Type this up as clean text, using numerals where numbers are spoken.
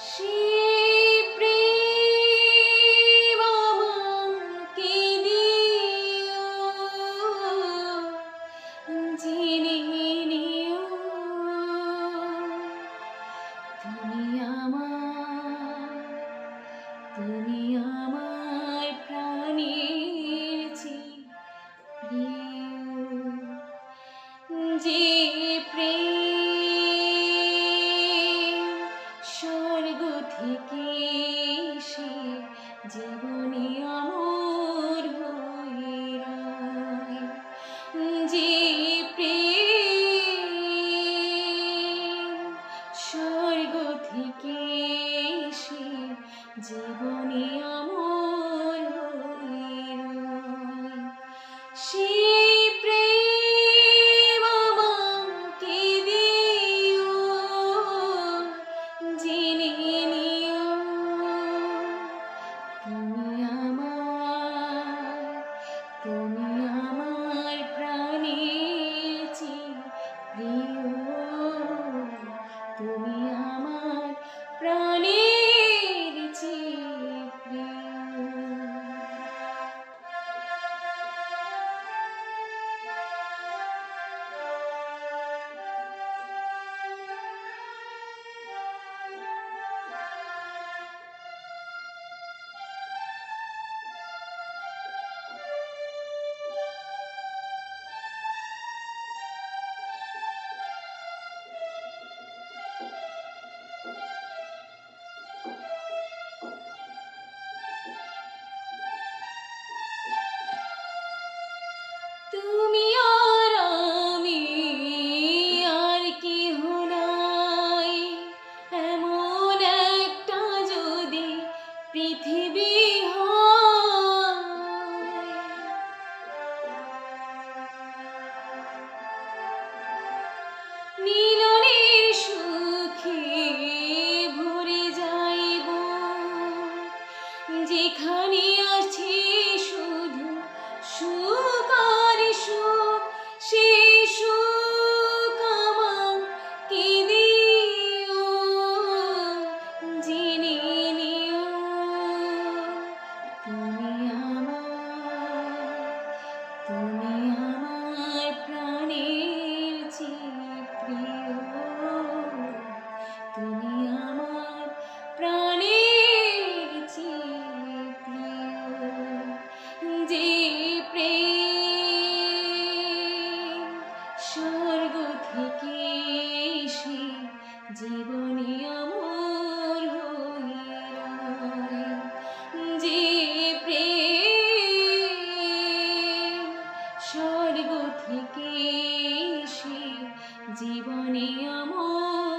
সেই প্রেম আমাকে দিও, জেনে নিও তুমি তুমি আমার প্রাণের চেয়ে প্রিয়। যে প্রেম স্বর্গ থেকে এসে জীবনে অমর হয়ে রয়, যে প্রেম স্বর্গ থেকে এসে জীবনে অমর হয়ে রয়, সেই প্রেম আমাকে দিও, জেনে নিও তুমি আমার প্রাণের চেয়ে প্রিয়, তুমি আমার প্রাণের চেয়ে প্রিয়। তুমি আর আমি আর কেহ নাই, এমন একটা যদি পৃথিবী হয়, মিলনের সুখে ভরে যাইব, যেখানে আছে শুধু সুখ আর সুখ, সেই সুখ আমাকে দিও, জেনে নিও তুমি আমার প্রাণের চেয়ে প্রিয়, তুমি আমার প্রাণের চেয়ে প্রিয়। যে প্রেম স্বর্গ থেকে এসে জীবনে অমর হয়ে রয়, যে প্রেম স্বর্গ থেকে এসে জীবনে অমর